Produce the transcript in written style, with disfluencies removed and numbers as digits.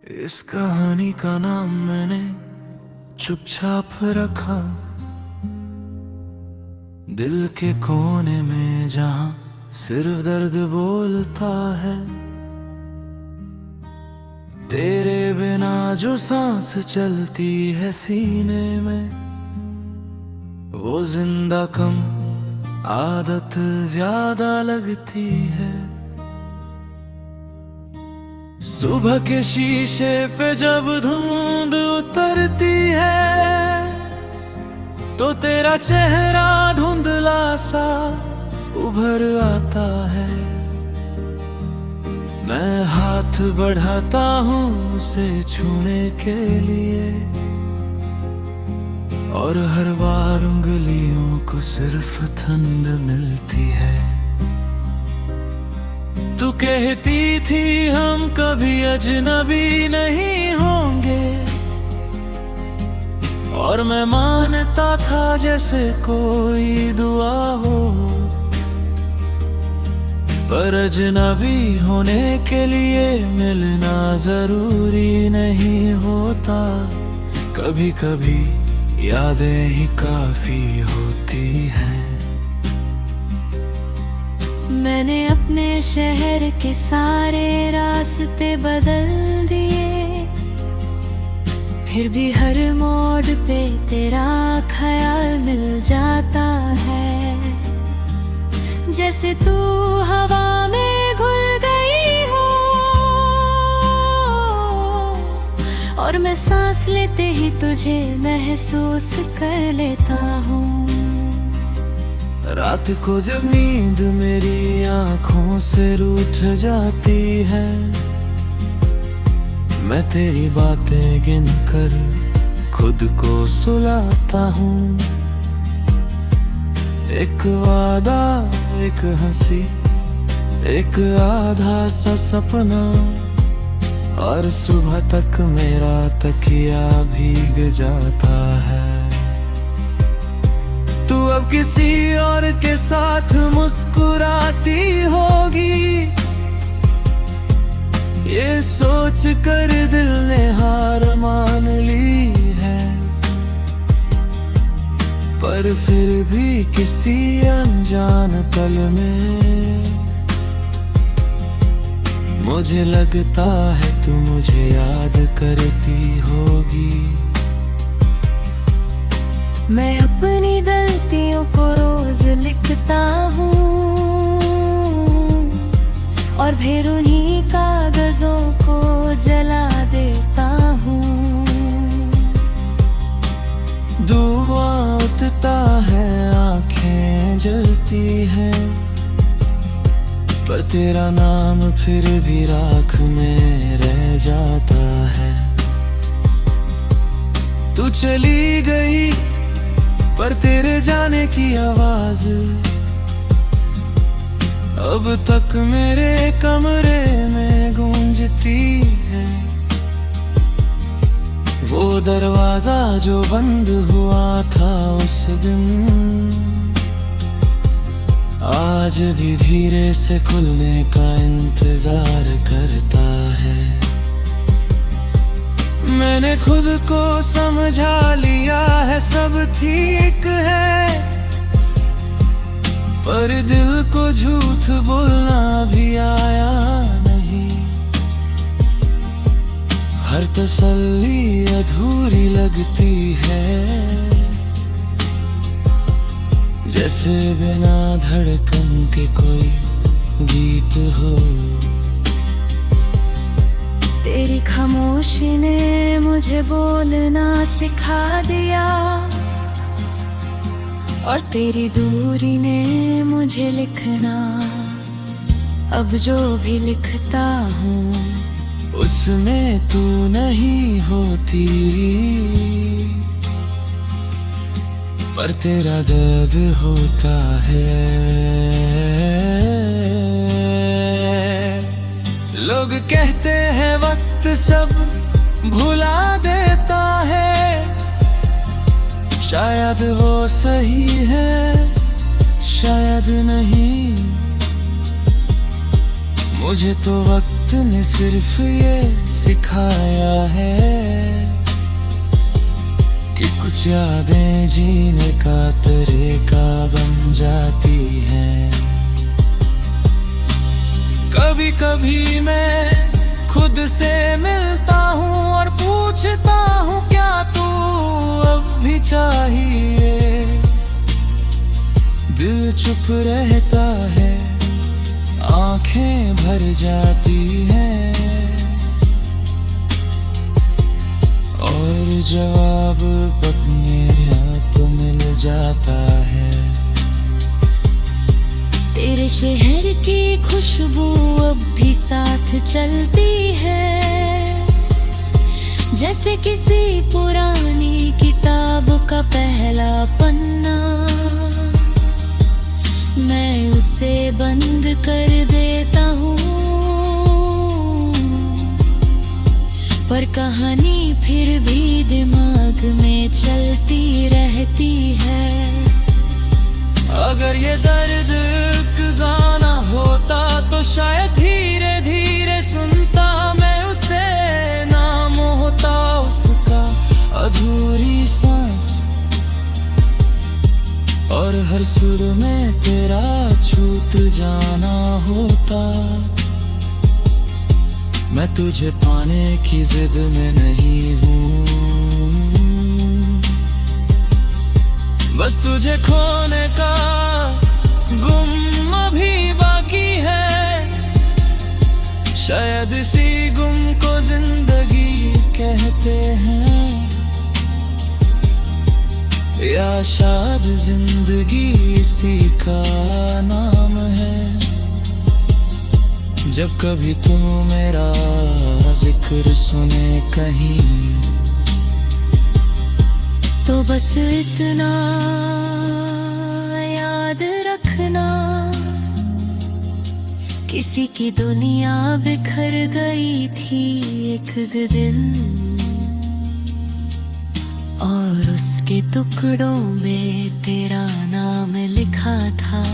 इस कहानी का नाम मैंने चुपचाप रखा, दिल के कोने में जहां सिर्फ दर्द बोलता है। तेरे बिना जो सांस चलती है सीने में, वो जिंदा कम आदत ज्यादा लगती है। सुबह के शीशे पे जब धुंध उतरती है, तो तेरा चेहरा धुंधला सा उभर आता है। मैं हाथ बढ़ाता हूँ उसे छूने के लिए, और हर बार उंगलियों को सिर्फ ठंड मिलती है। तू कहती थी हम कभी अजनबी नहीं होंगे, और मैं मानता था जैसे कोई दुआ हो। पर अजनबी होने के लिए मिलना जरूरी नहीं होता, कभी कभी यादें ही काफी होती हैं। मैंने अपने शहर के सारे रास्ते बदल दिए, फिर भी हर मोड़ पे तेरा ख्याल मिल जाता है। जैसे तू हवा में घुल गई हो, और मैं सांस लेते ही तुझे महसूस कर लेता हूँ। रात को जब नींद मेरी आंखों से रूठ जाती है, मैं तेरी बातें गिनकर खुद को सुलाता हूँ। एक वादा, एक हंसी, एक आधा सा सपना, और सुबह तक मेरा तकिया भीग जाता है। तू अब किसी और के साथ मुस्कुराती होगी, ये सोच कर दिल ने हार मान ली है। पर फिर भी किसी अनजान पल में मुझे लगता है तू मुझे याद करती होगी। मैं अपनी गलतियों को रोज लिखता हूँ, और फिर उन्हीं कागजों को जला देता हूँ। धुआं उठता है, आंखें जलती हैं, पर तेरा नाम फिर भी राख में रह जाता है। तू चली गई पर तेरे जाने की आवाज अब तक मेरे कमरे में गूंजती है। वो दरवाजा जो बंद हुआ था उस दिन, आज भी धीरे से खुलने का इंतजार करता है। मैंने खुद को समझा लिया है, सब ठीक है, पर दिल को झूठ बोलना भी आया नहीं। हर तसल्ली अधूरी लगती है, जैसे बिना धड़कन के कोई गीत हो। तेरी खामोशी ने मुझे बोलना सिखा दिया, और तेरी दूरी ने मुझे लिखना। अब जो भी लिखता हूँ उसमें तू नहीं होती, पर तेरा दर्द होता है। लोग कहते हैं वक्त सब भुला देता है, शायद वो सही है, शायद नहीं। मुझे तो वक्त वक्त ने सिर्फ ये सिखाया है कि कुछ यादें जीने का तरीका बन जाती हैं। कभी कभी मैं खुद से मिलता हूँ और पूछता हूँ क्या तू अब भी चाहिए। दिल चुप रहता है, आंखें भर जाती हैं और जवाब अपने आप मिल जाता है। तेरे शहर की खुशबू अब भी साथ चलती है, जैसे किसी पुरानी किताब का पहला पन्ना। मैं उसे बंद कर देता हूँ, पर कहानी फिर भी दिमाग में चलती रहती है। अगर ये दर्द एक गाना होता तो शायद धीरे धीरे सुनता मैं उसे। नाम होता उसका अधूरी सांस, और हर सुर में तेरा छूट जाना होता। मैं तुझे पाने की जिद में नहीं हूँ, बस तुझे खोने का गुम अभी बाकी है। शायद इसी गुम को जिंदगी कहते हैं, या शायद जिंदगी इसी का नाम है। जब कभी तू मेरा जिक्र सुने कहीं, तो बस इतना याद रखना, किसी की दुनिया बिखर गई थी एक दिन, और उसके टुकड़ों में तेरा नाम लिखा था।